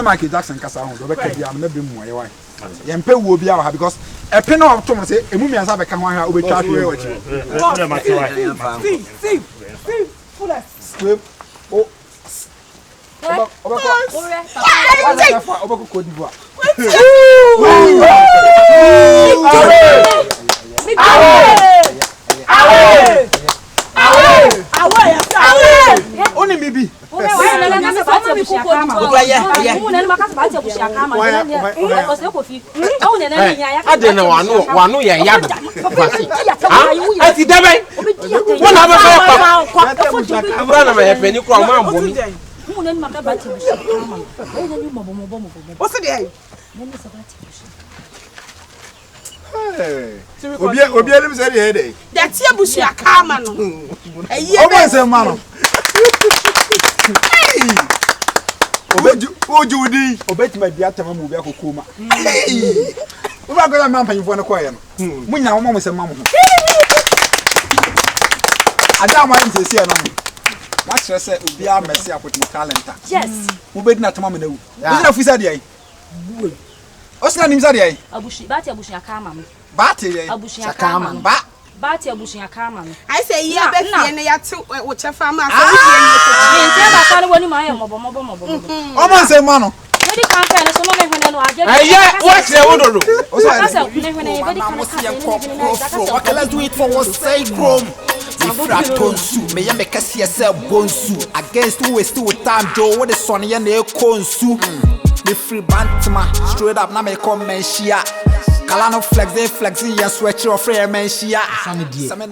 Michael Jackson kasa ho do be ka bia na be mu aye wan ye mpe wo bia wa because e pe na to mo say emu mi ansa be ka ho ha obetwa hwe wa chi see full script o Only maybe. Ojudi obeti ma bia tama mu bia kokoma we ba go na mpanyin na koye no munya wo mo se mam ho ada ma nse se no ma kire se obi a mesi apoti talent yes wo bedi na tama na wu na fusa de ai osina nim sa de ai bati abushi akama me bati ye akama ba bati abushi akama me I say ya be fie na ya to wo chefa ma so ni ntia ba kwale woni ma ye mobo o ma se ma no Bedi campaign so no me hwene no aje what say wo do o say me hwene bedi campaign let's do it for one sake room Fratonsu, me ya me kasi yourself bonsu against who is still time Joe what the son ya na konsu me free bantama straight up na me come menshia Kalano flexing ya switch or free menshia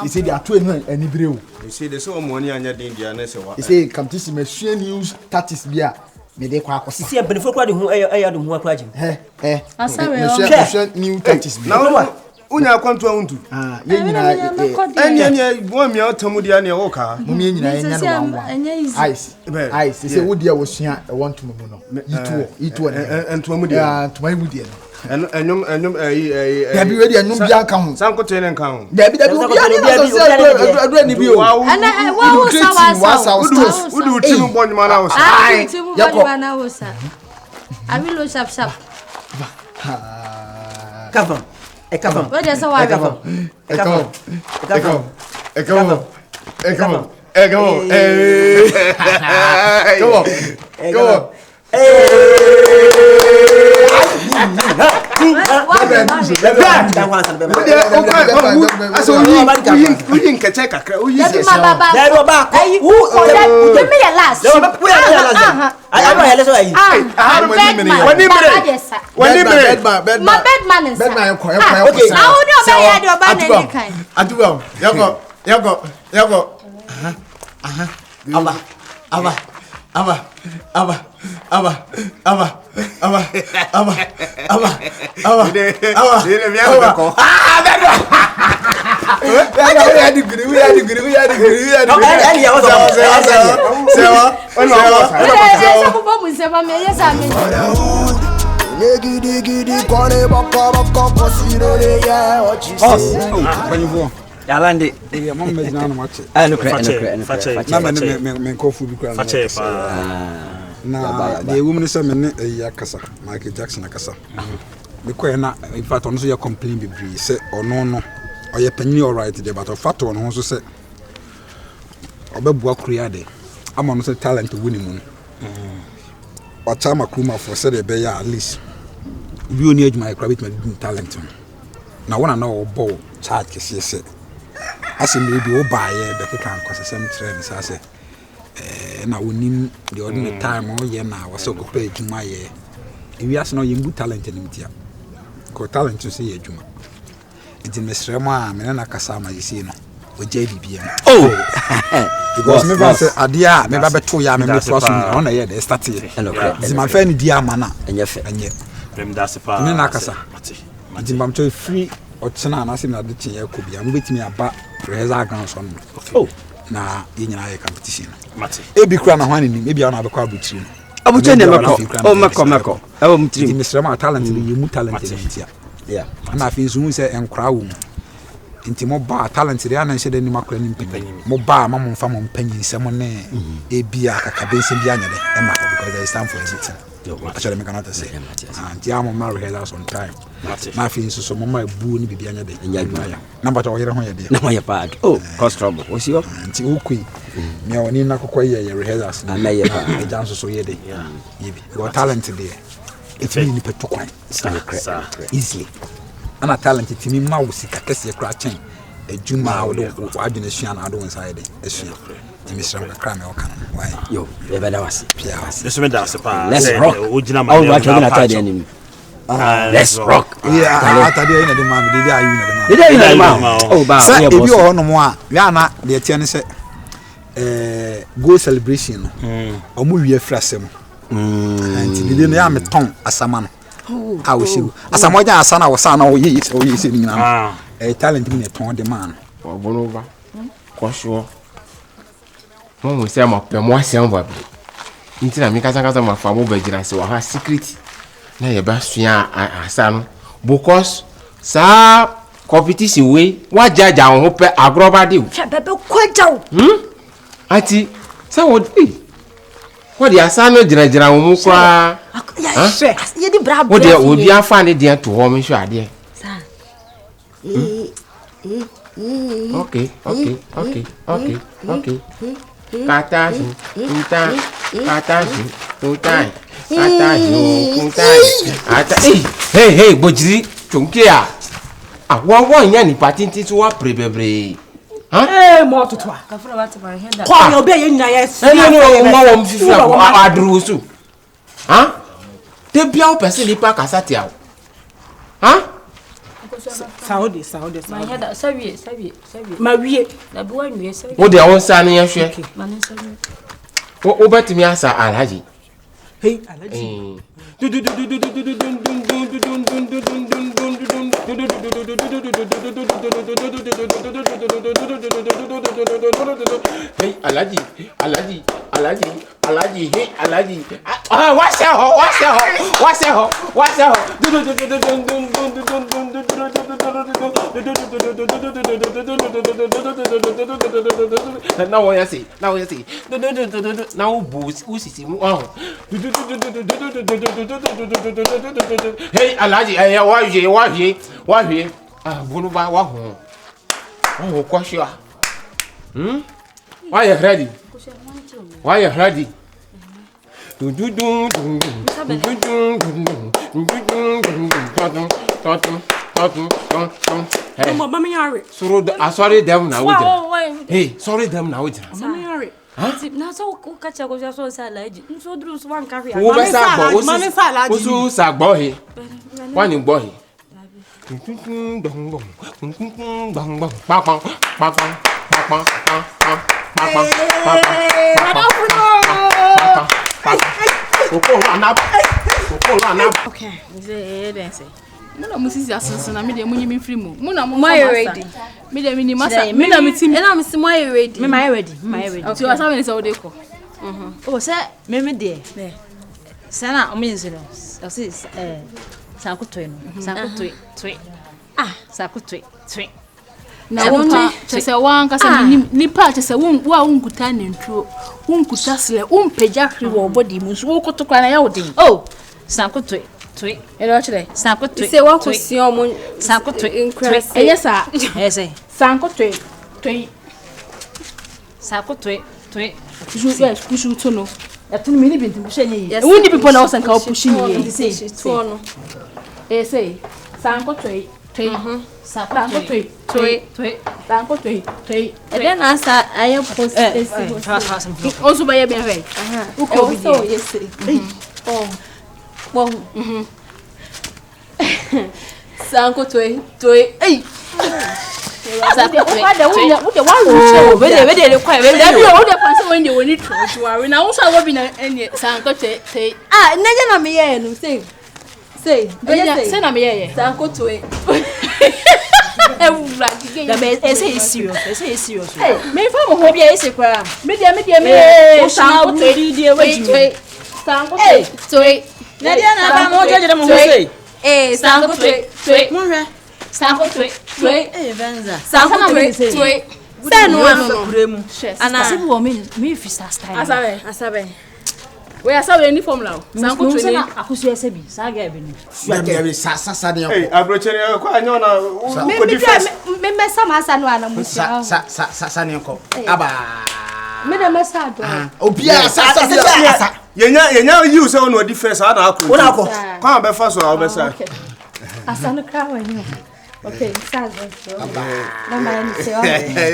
you say they are 2 any breu you say the so money anya den dia na se wa you say come to see me share news status bia me dey kwa akosi see benefo kwa de hu eya de hu akwa jim me share new status bia na unya kwantu ahuntu ye nyina enya wo mi otamu dia na wo ka mo mi nyina enya no wanwa ice say wo dia wo sua e want to mu no itu entu mu dia entu mu dia enyum Dabi we dia nyum bia nka ho sankote ne nka ho dabi adu ni bi o ana wa sa udu timu bonyuma na wo sa ai timu bonyuma na wo sa abi lo sharp Kafam. What does a wife? Yalande e mom medina no wache no kre na me kofu bi kwa na de woman say me ne yakasa Michael Jackson akasa me ko na in fact on so ya complain be bree say ono no oye panyi all right there but fact on ho so say obebua kura de ama no say talent woni mu wacha makuma for say be ya at least bi oni adwuma e kura bit ma talent na wona na obo chat kese say asemre bi wo baaye be keka ankosesem kire ne sa se na wonim the ordinary time o ye na wo so ko pay adwuma ye ewiase no yembu talent nim tia ko talent so ye adwuma nti mesrem a me na kasa ma yesi no o JDB because me ba say adia me ba beto ya me trust me on here dey start here zima fa ni dia mana enye dem da se pa me na kasa nti mbam to free o tsena na se na de tie ko bia mo betimi aba rehearsal ground so no na yenyina ye competition mate ebi kura na hwan ni ebi na abekọ abutiri abuche ne meko mutiri mesrem a talent ni yemu talent ni ntia na afin so hu se enkura wo nti mo ba talent ria na nhede ni makura ni mpanyi mo ba ma mo mfa mo mpanyi nsem ne ebia kakabense bia nyede e ma because there is time for everything actually me cannot say nti am ma rehearsals on time na afin so mo ma bu ni bibia nyede na mbato wo yere ho yede na mo ye pa cause trouble o si o nti ukui me oni na kokọ ye rehearsals na me ye pa e janso so yede yebi your talent there it mean ni petokwan easily ana talent timi ma wo sika kese kra chen adwuma wo do adwene sua na ado inside esua timi sram kakra me okan why yo e beda wasi pia wasi this me da se pa let's rock ojina ma all what you na tell them let's rock yeah atade ina de ma me de ayu na de ma de ina ma oh ba sa ebi o no mo a wi ana de tie ne se go celebration no omo wi afrasem anti de ne ya me ton asama no how she asamoja asana wasana oyi se ni na talent me ton de man obonova kwasho mo se ma pe mo ase mba bi ntina mi kasa ma fa mo ba gira se wa ha secret na ye ba sua asano because sa competition we wa jaja ho pe agroba de hwe bebe kwajaw ati sa wo what the asano gira wo mu kwa ye di bra what the obi afa ne dia to ho me hwe ade sa okay kata hey bojiri chonkia wo nya ni patinti to wa prebebre mo totwa ka fura wat ba he da kwa yo be ye nyina yes no wo mfifra adru so te bia o pese lipa kasati awo Sokode ma he da sawie ma wie da bi wan wie sawie wo de won sa ne hwe ma ne sawie wo betimi asa alhaji hey alaji hey alaji hey alaji what's now what you say now boost usisi mu hey alaji wa hwe bonuba wa ho kwashia why you ready hey mama me yare sorry them now hey sorry them now mama me yare na so ko ka cha ko so sa laji nso duru so wan ka hwe mama sa laji osu sagbo he wani gbo he okay ze dance muna musisi asense na me de munyi me free mu muna mu ready me de mini masa me na me team na me si mo ready me my ready ti o sa me say o de ko o se me de sana o me nziro o se sakutoi no sakutoi sakutoi na wona chese wanka se nipa chese wa unkuta nentro unkuta sele umpeja hwe wo body mu so wokotokwa na ya wodin sakutoi elo chire sakutoi se wa kusi omo sakutoi eye sa ese sakutoi kushu tono ya tunu mini bintu bushenye yi wundi bipo na wasanka opushi ni yi tono say sakutoi sakutoi Toy. Sanko toy. Then answer I post Also by a baby. Also yes. Oh. Sanko toy. Hey. Sanko toy. What the we are so any formula. Sanko to na akusu esebi. Saga bi ni. Sa ne Hey, abrochene kwa nyona ko difference. Me sama asa no ana musia. Sa ne ko. Aba. Me na masa do. Obia sa. Yenya you say no difference ana akro. Una ko. Kwa be fa so obesa. Asa no ka wa ni. Okay, saga. Na man say o.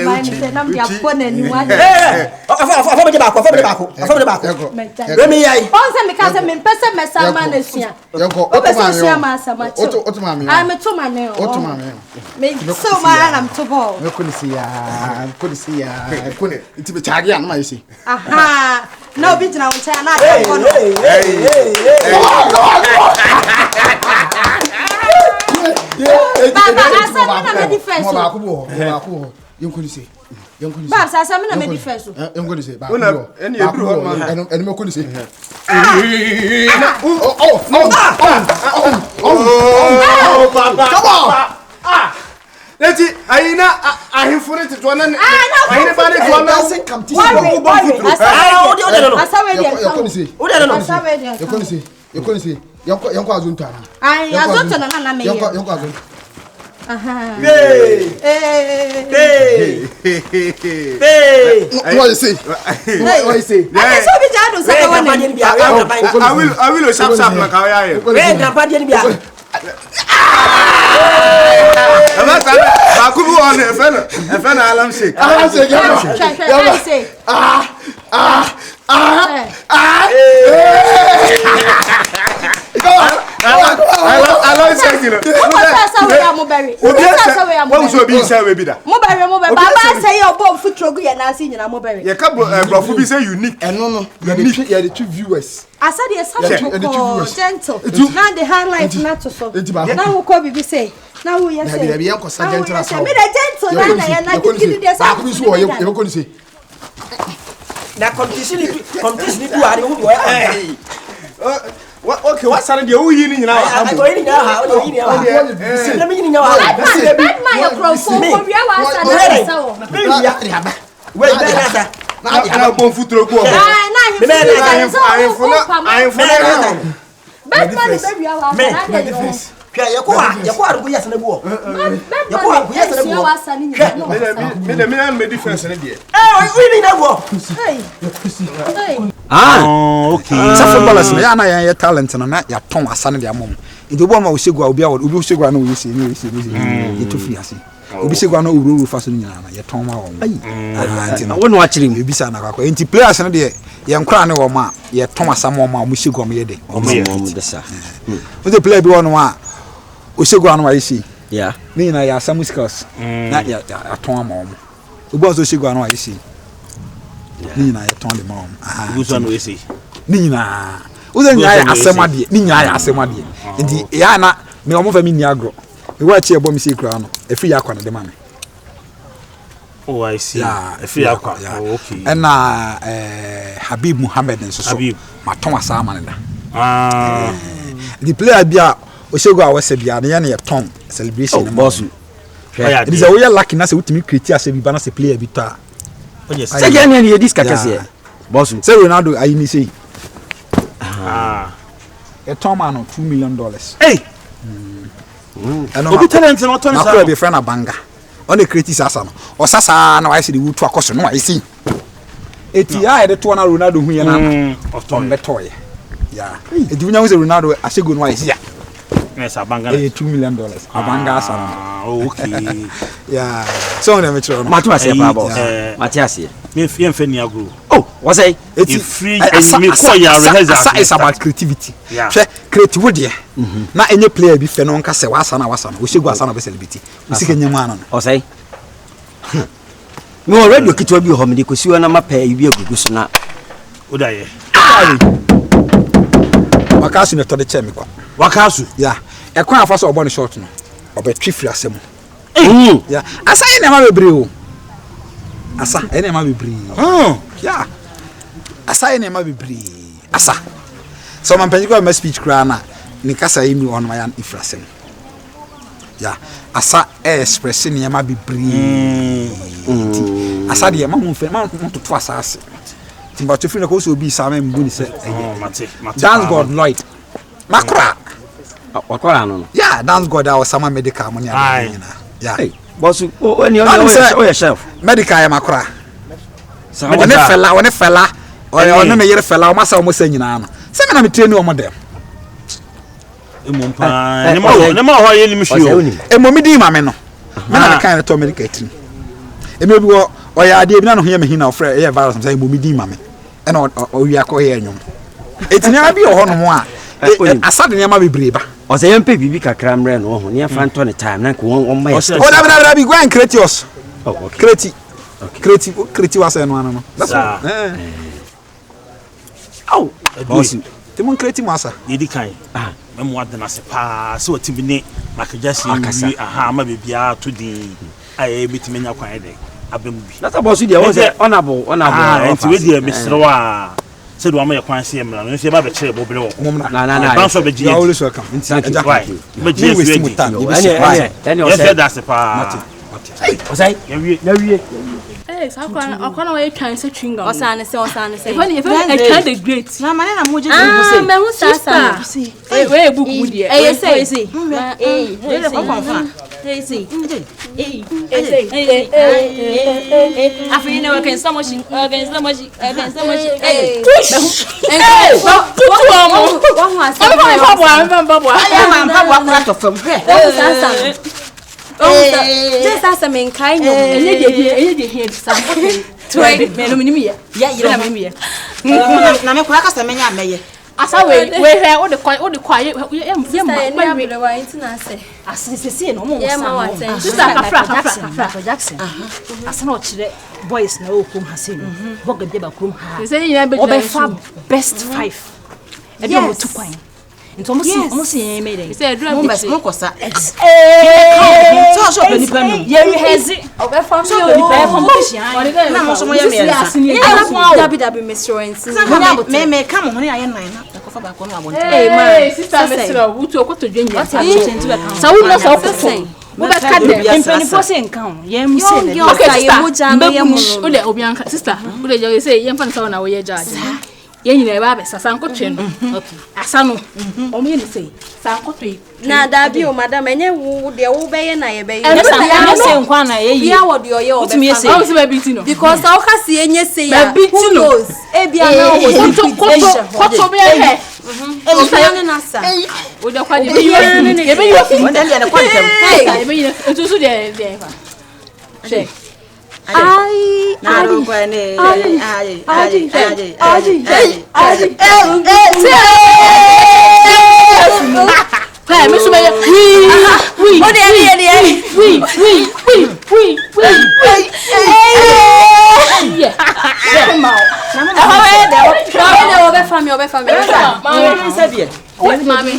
Man say na dia pona ni wa. Afa me bako. Remi yai. On say me ka say me pese mesa ma na sua. Yanko. Oto ma sama. Oto mami. I me to mane o. Oto mami. Me so ma na to ball. Me ko ni si ya. Ko ni nti be charge an ma yisi. Aha. Na obi jina won cha na Baba, asa me na me defense. Mo ba ko. Yanko ni si. Baba, asa me na me defense. Yanko ni si. Ba. Una eni edru hon man. Eni me ko ni si. Baba. Come on. Leti ayina ahifure ti to na ayina ba ni to na dancing competition. Yanko ni si. Yanko azunta. Ai, azonto na me. Yanko azunta. Aha. What you say? What you say? I so be jado say one. I will sharp like how I am. Where grandpa dey bia? Akubu on e fe na alarm shake. Alarm shake. I love shaking. What so be say we be that? Baba say your bomb futrogu ya na si nyina mobere. Ye ka brofo bi say unique. No. You the two viewers. I said yes, gentle. Now the high life not to so. Now we call bibi say. Now we say. Be yanko sa gentle as. Me the gentle na give this. Ba ku so you go say. Na competition do are who Okay, what sorry dey who yin nyina wa? I go yin nyina ha, o yin nyina wa. Na me yin nyina wa. Bad man your cross for we are asa na so. Me ya. Wait, better. Na bon futuro ku o. Na him. I Bad man is we are asa na difference. Hwa yako arugo yasa na buo. Yako arugo yasa na buo. Me difference na dey. We ni na buo. Hey. Okay. Sa footballers na ya na ya talent na ya ton asa na dia mom. Nti obo ma osegua obi osegua na wo yesi ye to free ase. Obi segua na uru fa so nyina na ye ton ma wo. Nti na Wono akire mi ebi sa na akwa. Nti players na de ye nkra ne wo ma ye ton asa mo ma mo segua mo ye de. mo de sa. O de player bi wono a osegua na wa yesi. Yeah. Ni nyina ya asa musicals. Na ya ton ma wo. Obi so osegua na wa yesi. Ni nyina ye ton de ma wo. Guso no esi. Ni nyina uze nyaa asemade ni nyaa asemade ndi ya na me omo fa mi ni agro e wa chi ebo mi si kura no e fi yakwa na de ma me. Oh, I see. E fi yakwa. Oh, okay. And Habib Muhammad nso so ma ton asa ma ne da. The player bia o shego a wese bia na ye ton celebration na boss. It is a way lucky na se utimi create ase bi ba na se player bi ta. Oh yes. Say get na dis kakase. Boss. Say Ronaldo ayi ni say. A ton man $2 million. Hey. Obi talent no ton sa. Na be friend abanga. On the create sasa no. O sasa na why say the wood to akoso no why see. Eti ya de to na Ronaldo hu ye na. Of ton betoy. Yeah. Eti nya wo say Ronaldo asego no why see ya. Yes, abanga. $2 million. Abanga asa. Okay. Yeah. So na me chiro no. Matu ase pa boss. Matu ase. Me fie mfe ni agro. Oh, what say? It's free and me call ya rehearsal. It's about creativity. Yeah. Creative there. Na any player bi fe no nka se wasa na. We shegu asa na be celebrity. We sike nyama no. O say? No radio kitwa bi ho me de kosiwa na mapa ibi agugu so na. Odaye. Wakasu ne to de che me kwa. Wakasu? Yeah. E kwa afa so obo ne short no. Obetwi firi asem. Yeah. Asa ye na ma bebre o. Asa ye na ma bebre. Yeah. Asa ye na ma bebre. Asa. So man penji ko ma speech kra na ni kasa yi mi on ma yan ifrasem. Yeah. Asa express ni ma bebre. Asa de ma mo fe ma mo to asase. Timba to firi na ko so bi sa ma mbu ni se. Mate. Dance God Lloyd. Makra. Wakora no. Yeah, dance God our summer medical money. Yeah. Hey, boss, when you chef. Medical am akra. When fella, or no me yere fella, o masa o mo se nyina no. Se me na me train o mo dem. Emompa, ne ma ho ye ni mhio. Emomi di ma me no. Me na me kan to medical team. Emi bi o ya ade bi na no ho ye me hina o frɛ ye virus say emomi di ma me. E na o wi akɔ ye nwom. Etinya bi o ho no mo a. Asade ne ma bebre ba. O say yempe bibi kakra mre no ho ne fa nto ne time na ko won ma. Oh, da bi go and create yours. Oh, okay. Create was no. That's all. Oh, boss. Timon create masa. Yedi kan. Me mo adena se pa se otimi ne makajasi wi aha ma bibia to din aye bitimi nya kwan de abem bi. That's a boss dey won say honorable. Enti we dey misrewa. Said one my quan see me no ba be kire bo bere wo na ban so be gi always welcome right be gi we yes that's pa o say na wie eh akwana we twan se twinga osane se if I try the great na mane na mo je go say me hu sasa we book mu die eh say le ko konfa say afina we can so much sasa men kai no enye de here sample me no minimi ya yira minimi na me kura kasa menya meye asa we he o de kwa ye wa intina se asese no mo sa sister kafra Jackson asa na o kire boys na o kum hasen boga de ba kum ha say yin be best 5 e do mo 2 kwan nto mo si me dey say do mo best mo kosa so ni pa no ye hezi obefa so ni pa competition na mo so mo ye me dabi restaurant me ka mo ho ne aye nan na ko fa ba ko no abon sister mesra wutu okoto dwenya sa wu no sa okoto mo be ka de empeni fo se nkan ye mu se ne okay ye mu ja no ye mu o de obianka sister o de je say ye mfa na sa na wo ye judge ye nyina ba be sasa nkotwe no okay asa no o me ni say sa nkotwe na dabi o madam enye wo de wo be ye na ye be ye na se nkwa na ye ya wo de o ye o be fa o se ba biti no because o ka se enye say ya who knows e bia na o koto be he o sa ne na sa o de kwa de be ye be yo o de na kwa dem e be ye ntu su de fa che ai na ro kwa ne ai Hey, me so me we o de we yeah ma na o be family ma se bie mami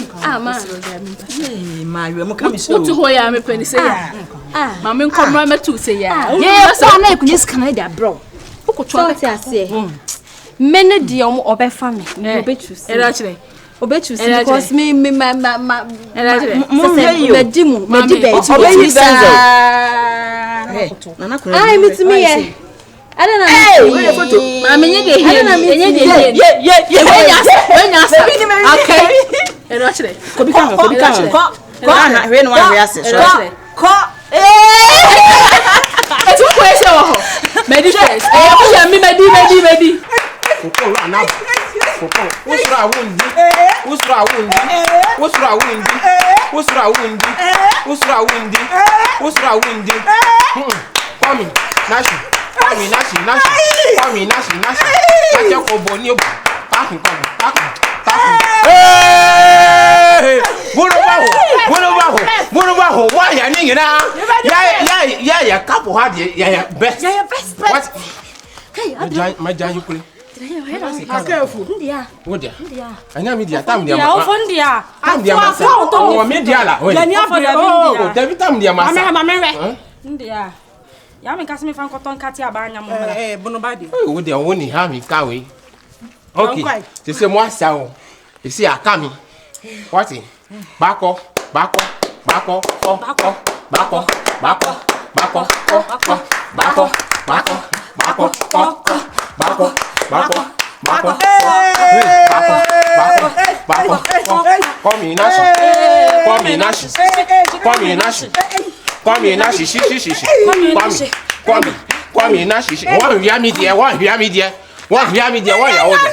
ma we mo kam so tu ho ya me pani say ya mami nkomra metu say ya ye so na ekunyes Canada bro so ti ase mene di obe family obe choose era chire obe choose because me era chire me di mu me di be obe use nana ko ai mitimi ye ada na we photo mami nye de here ye we nya okay era chire ko bi kan ko na we no wa ase so ko etu ko ese wo ho medi first e ko ya mi medi ko ana ko usra wundi Usra wundi. Usra wundi. Usra wundi. Kwami, nashi. Kwami, nashi. Kwami, nashi. Nashi ko boni obo. Taku. Hey! Bono baho. Why ya ningina? Ya couple had ya best. Ya best. What? Hey, my jan you kule. Careful. Ndia. Wodia. Anya media tam dia. Ya ofondia. Tam dia masa. O media la. Ya ni afodia media. Oh, David tam dia masa. Mama. Ndia. Ya me kasi me fan koton kati abanya mo. Bono badi. Wodia woni ha mi kawe. Okay. Tu sais moi ça. Ici à Kami. What? Bako. One hear me there, one ya order.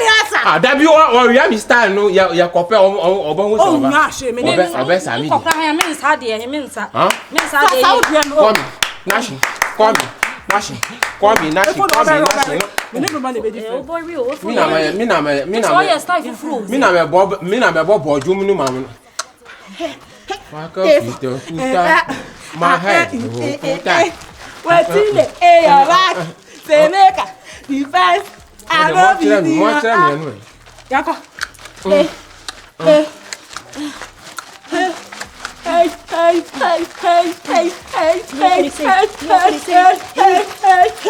Ah, that be one hear me style no, ya compare obo wo so ba. Obe sa mi. Kokra ya me nsa de, me nsa. Me nsa de. Come, Nashi. Me ne baba ne be different. Boy we o. Me na me bob jum nu mam no. My head. What's in the air back? Seneka. Defense. I love you. Yako.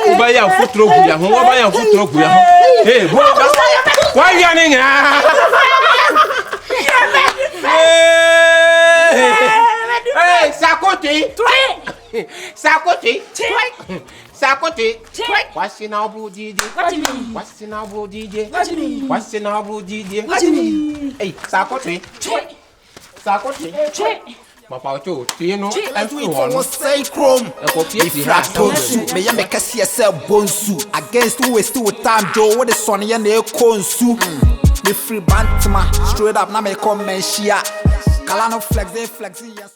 Ubaya futuro kuya ho, ubaya futuro kuya ho. Hey, boy. Why you running? Hey, Sokode. What's in our blue DJ? What do you mean? Hey, Sokode. Papa Joe, do you know everyone say chrome? Me ya make see yourself bonsu against who is still time Joe what the son ya ne konsu. Me free bantima straight up na me come share. Kalano flex.